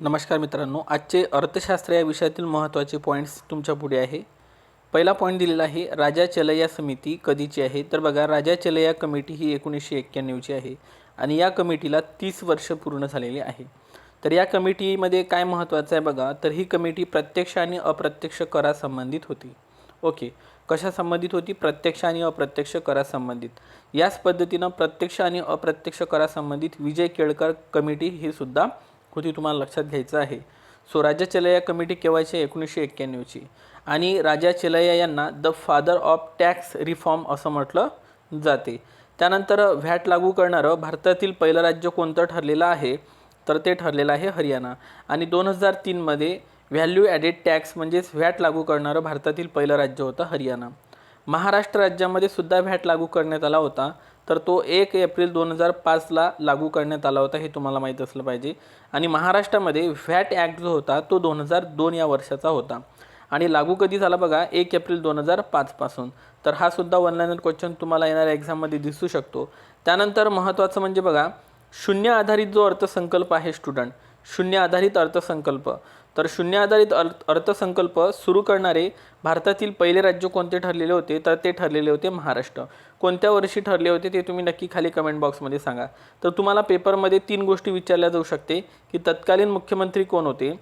नमस्कार मित्रांनो, आजचे अर्थशास्त्र या विषयातील महत्त्वाचे पॉईंट्स तुमच्या पुढे आहे. पहिला पॉईंट दिलेला आहे, राजा चलैया समिती कधीची आहे. तर बघा, राजा चलैया कमिटी ही 1991ची आहे आणि या कमिटीला 30 वर्ष पूर्ण झालेली आहे. तर या कमिटीमध्ये काय महत्त्वाचं आहे बघा, तर ही कमिटी प्रत्यक्ष आणि अप्रत्यक्ष करासंबंधित होती. ओके, कशा संबंधित होती? प्रत्यक्ष आणि अप्रत्यक्ष करासंबंधित. याच पद्धतीनं प्रत्यक्ष आणि अप्रत्यक्ष करासंबंधित विजय केळकर कमिटी ही सुद्धा होती, तुम्हाला लक्षात घ्यायचं आहे. सो राजा चलैया कमिटी केव्हाची? 1991ची. आणि राजा चलैया यांना the father of tax reform असं म्हटलं जाते. त्यानंतर व्हॅट लागू करणारं भारतातील पहिलं राज्य कोणतं ठरलेलं आहे? तर ते ठरलेलं आहे हरियाणा. आणि 2003मध्ये व्हॅल्यू ॲडेड टॅक्स म्हणजेच व्हॅट लागू करणारं भारतातील पहिलं राज्य होतं हरियाणा. महाराष्ट्र राज्यामध्ये सुद्धा व्हॅट लागू करण्यात आला होता, तर तो 1 एप्रिल 2005ला लागू करण्यात आला होता, हे तुम्हाला माहीत असलं पाहिजे. आणि महाराष्ट्रामध्ये व्हॅट ॲक्ट जो होता तो 2002 या वर्षाचा होता आणि लागू कधी झाला बघा? 1 एप्रिल 2005 पासून. तर हा सुद्धा वन लाईनर क्वेश्चन तुम्हाला येणाऱ्या एक्झाममध्ये दिसू शकतो. त्यानंतर महत्त्वाचं म्हणजे बघा, शून्य आधारित जो अर्थसंकल्प आहे स्टुडंट, शून्य आधारित अर्थसंकल्प. तर शून्य आधारित अर्थसंकल्प सुरू करणारे भारतातील पहिले राज्य कोणते ठरलेले होते? तर ते ठरलेले होते महाराष्ट्र. कोणत्या वर्षी ठरले होते ते तुम्ही नक्की खाली कमेंट बॉक्समध्ये सांगा. तर तुम्हाला पेपरमध्ये 3 गोष्टी विचारल्या जाऊ शकते की तत्कालीन मुख्यमंत्री कोण होते,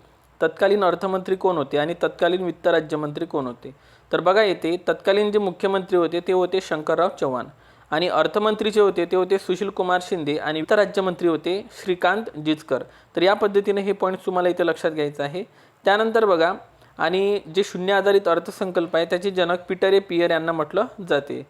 तत्कालीन अर्थमंत्री कोण होते आणि तत्कालीन वित्त राज्यमंत्री कोण होते. तर बघा, येते तत्कालीन जे मुख्यमंत्री होते ते होते शंकरराव चव्हाण आणि अर्थमंत्री जे होते ते होते सुशील कुमार शिंदे आणि वित्त राज्यमंत्री होते श्रीकांत जिचकर. तर या पद्धतीने हे पॉईंट्स तुम्हाला इथे लक्षात घ्यायचं आहे. त्यानंतर बघा, आणि जे शून्य आधारित अर्थसंकल्प आहे त्याचे जनक पीटर ए पियर यांना म्हटलं जाते.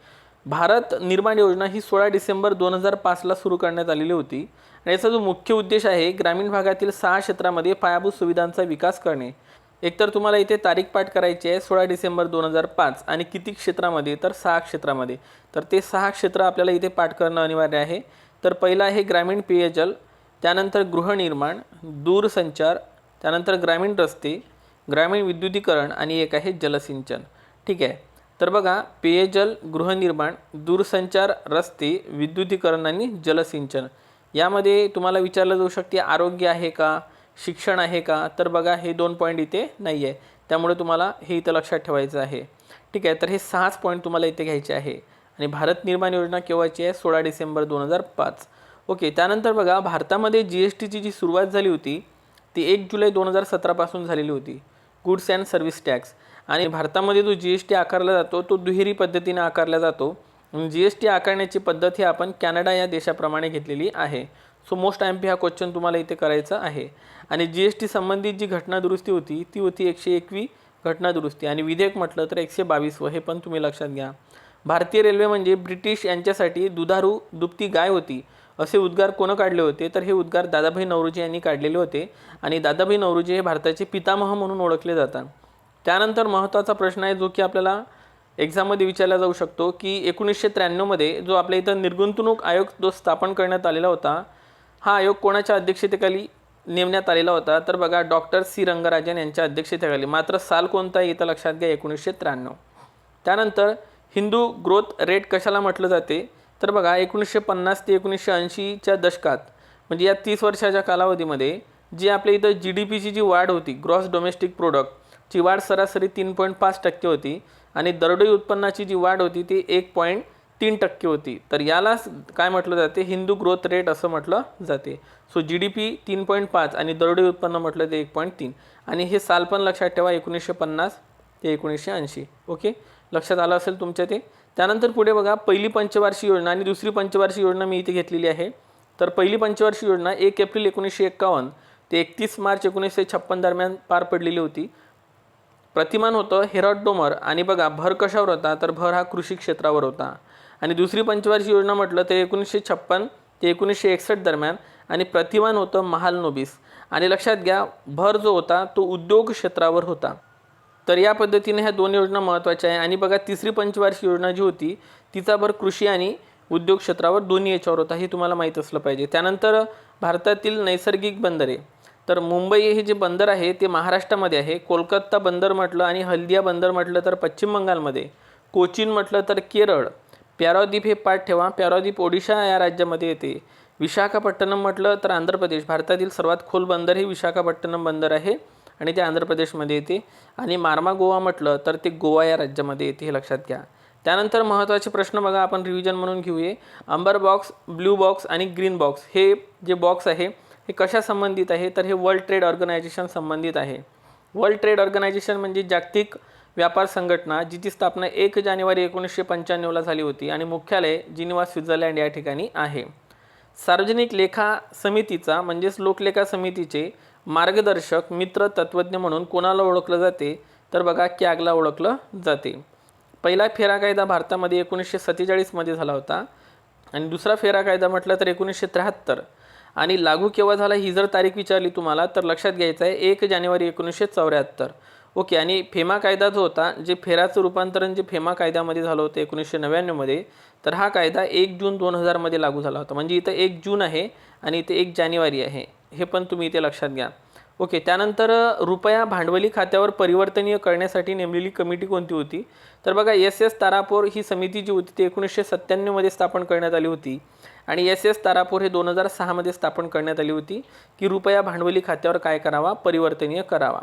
भारत निर्माण योजना ही 16 डिसेंबर 2005ला सुरू करण्यात आलेली होती आणि याचा जो मुख्य उद्देश आहे, ग्रामीण भागातील 6 क्षेत्रामध्ये पायाभूत सुविधांचा विकास करणे. एकतर तुम्हाला इथे तारीख पाठ करायची आहे 16 डिसेंबर 2005 आणि किती क्षेत्रामध्ये? तर 6 क्षेत्रामध्ये. तर ते 6 क्षेत्र आपल्याला इथे पाठ करणं अनिवार्य आहे. तर पहिलं आहे ग्रामीण पेयजल, त्यानंतर गृहनिर्माण, दूरसंचार, त्यानंतर ग्रामीण रस्ते, ग्रामीण विद्युतीकरण आणि एक आहे जलसिंचन. ठीक आहे. तर बघा, पेयजल, गृहनिर्माण, दूरसंचार, रस्ते, विद्युतीकरण आणि जलसिंचन यामध्ये तुम्हाला विचारलं जाऊ शकते आरोग्य आहे का, शिक्षण आहे का? तर बघा, हे 2 पॉईंट इथे नाही आहे, त्यामुळे तुम्हाला हे इथं लक्षात ठेवायचं आहे. ठीक आहे. तर हे 6 पॉईंट तुम्हाला इथे घ्यायचे आहे. आणि भारत निर्माण योजना केव्हाची आहे? 16 डिसेंबर 2005. ओके. त्यानंतर बघा, भारतामध्ये GSTची जी सुरुवात झाली होती ती 1 जुलै 2017 पासून झालेली होती, गुड्स अँड सर्व्हिस टॅक्स. आणि भारतामध्ये जो GST आकारला जातो तो दुहेरी पद्धतीने आकारला जातो. GST आकारण्याची पद्धत ही आपण कॅनडा या देशाप्रमाणे घेतलेली आहे. सो मोस्ट MP हा क्वेश्चन तुम्हाला इथे करायचा आहे. आणि GST संबंधित जी घटना दुरुस्ती होती ती होती 101वी घटना दुरुस्ती आणि विधेयक म्हटलं तर 122वं, हे पण तुम्ही लक्षात घ्या. भारतीय रेल्वे म्हणजे ब्रिटिश यांच्यासाठी दुधारू दुभती गाय होती असे उद्गार कोण काढले होते? तर हे उद्गार दादाभाई नौरोजी यांनी काढलेले होते आणि दादाभाई नौरोजी हे भारताचे पितामह म्हणून ओळखले जातात. त्यानंतर महत्त्वाचा प्रश्न आहे जो की आपल्याला एक्झाममध्ये विचारला जाऊ शकतो की 1993मध्ये जो आपल्या इथं निर्गुंतवणूक आयोग जो स्थापन करण्यात आलेला होता, हा आयोग कोणाच्या अध्यक्षतेखाली नेमण्यात आलेला होता? तर बघा, डॉक्टर C रंगराजन यांच्या अध्यक्षतेखाली. मात्र साल कोणता आहे इथं लक्षात घ्या, 1993. त्यानंतर हिंदू ग्रोथ रेट कशाला म्हटलं जाते? तर बघा, 1950 ते 1980च्या दशकात म्हणजे या 30 वर्षाच्या कालावधीमध्ये जी आपल्या इथं GDPची जी वाढ होती, ग्रॉस डोमेस्टिक प्रोडक्टची वाढ सरासरी 3.5% होती आणि दरडोई उत्पन्नाची जी वाढ होती ती 1.3% होती. तर यालाच काय म्हटलं जाते? हिंदू ग्रोथ रेट असं म्हटलं जाते. सो GDP 3.5 आणि दरडोई उत्पन्न म्हटलं ते 1.3. आणि हे साल पण लक्षात ठेवा, 1950 ते 1980. ओके, लक्षात आलं असेल तुमच्या ते. त्यानंतर पुढे बघा, पहिली पंचवार्षिक योजना आणि दुसरी पंचवार्षिक योजना मी इथे घेतलेली आहे. तर पहिली पंचवार्षिक योजना 1 एप्रिल 1951 ते 31 मार्च 1956 दरम्यान पार पडलेली होती. प्रतिमान होतं हेरॉड डोमर आणि बघा, भर कशावर होता? तर भर हा कृषी क्षेत्रावर होता. आणि दुसरी पंचवार्षिक योजना म्हटलं तर 1956 ते 1961 दरम्यान आणि प्रतिमान होतं महालनोबिस. आणि लक्षात घ्या, भर जो होता तो उद्योग क्षेत्रावर होता. तर या पद्धतीने ह्या 2 योजना महत्त्वाच्या आहे. आणि बघा, तिसरी पंचवार्षिक योजना जी होती तिचा भर कृषी आणि उद्योग क्षेत्रावर दोन्ही याच्यावर होता, हे तुम्हाला माहीत असलं पाहिजे. त्यानंतर भारतातील नैसर्गिक बंदरे. तर मुंबई हे जे बंदर आहे ते महाराष्ट्रामध्ये आहे. कोलकाता बंदर म्हटलं आणि हल्दिया बंदर म्हटलं तर पश्चिम बंगालमध्ये. कोचीन म्हटलं तर केरळ. पॅरादीप हे पाठ ठेवा, पॅरादीप ओडिशा या राज्यामध्ये येते. विशाखापट्टणम म्हटलं तर आंध्र प्रदेश, भारतातील सर्वात खोल बंदर हे विशाखापट्टणम बंदर आहे आणि ते आंध्र प्रदेशमध्ये येते. आणि मार्मा गोवा म्हटलं तर ते गोवा या राज्यामध्ये येते, हे लक्षात घ्या. त्यानंतर महत्त्वाचे प्रश्न बघा, आपण रिव्हिजन म्हणून घेऊया. अंबर बॉक्स, ब्ल्यू बॉक्स आणि ग्रीन बॉक्स हे जे बॉक्स आहे हे कशा संबंधित आहे, तर हे वर्ल्ड ट्रेड ऑर्गनायझेशन संबंधित आहे. वर्ल्ड ट्रेड ऑर्गनायझेशन म्हणजे जागतिक व्यापार संघटना, जिची स्थापना 1 जानेवारी 1995ला झाली होती आणि मुख्यालय जिनिव्हा, स्वित्झर्लंड या ठिकाणी आहे. सार्वजनिक लेखा समितीचा म्हणजेच लोकलेखा समितीचे मार्गदर्शक, मित्र, तत्त्वज्ञ म्हणून कोणाला ओळखलं जाते, तर बघा कॅगला ओळखलं जाते. पहिला फेरा कायदा भारतामध्ये 1947मध्ये झाला होता आणि दुसरा फेरा कायदा म्हटलं तर 1973. आणि लागू केव्हा झाला ही जर तारीख विचारली तुम्हाला तर लक्षात घ्यायचं आहे 1 जानेवारी 1974. ओके. आणि फेमा कायदा जो होता, जे फेराचं रूपांतरण जे फेमा कायद्यामध्ये झालं होतं 1999मध्ये, तर हा कायदा 1 जून 2000मध्ये लागू झाला होता. म्हणजे इथं 1 जून आहे आणि इथे 1 जानेवारी आहे, हे पण तुम्ही इथे लक्षात घ्या. ओके. त्यानंतर रुपया भांडवली खात्यावर परिवर्तनीय करण्यासाठी नेमलेली कमिटी कोणती होती, तर बघा SS तारापोर ही समिती जी होती ती 1997मध्ये स्थापन करण्यात आली होती आणि SS तारापोर हे 2006मध्ये स्थापन करण्यात आली होती की रुपया भांडवली खात्यावर काय करावा, परिवर्तनीय करावा.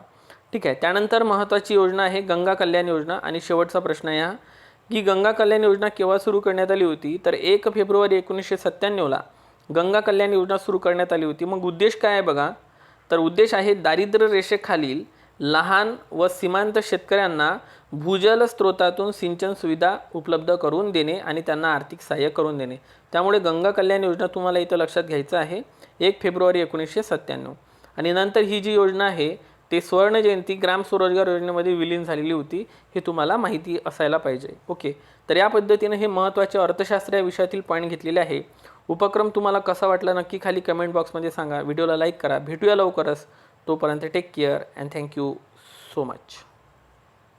ठीक आहे. त्यानंतर महत्त्वाची योजना आहे गंगा कल्याण योजना. आणि शेवटचा प्रश्न आहे हा की गंगा कल्याण योजना केव्हा सुरू करण्यात आली होती, तर 1 फेब्रुवारी 1997ला गंगा कल्याण योजना सुरू करण्यात आली होती. मग उद्देश काय आहे बघा, तर उद्देश आहे दारिद्र्य रेषेखालील लहान व सीमांत शेतकऱ्यांना भूजल स्रोतातून सिंचन सुविधा उपलब्ध करून देणे आणि त्यांना आर्थिक सहाय्य करून देणे. त्यामुळे गंगा कल्याण योजना तुम्हाला इथं लक्षात घ्यायचं आहे 1 फेब्रुवारी 1997. आणि नंतर ही जी योजना आहे ते स्वर्ण जयंती ग्राम स्वरोजगार योजनेमध्ये विलीन झालेली होती, हे तुम्हाला माहिती असायला पाहिजे. ओके. तर या पद्धतीने हे महत्त्वाचे अर्थशास्त्र या विषयातील पॉईंट घेतलेले आहे. उपक्रम तुम्हाला कसा वाटला नक्की खाली कमेंट बॉक्समध्ये सांगा. व्हिडिओला लाईक करा. भेटूया लवकरच. तोपर्यंत take care and thank you so much.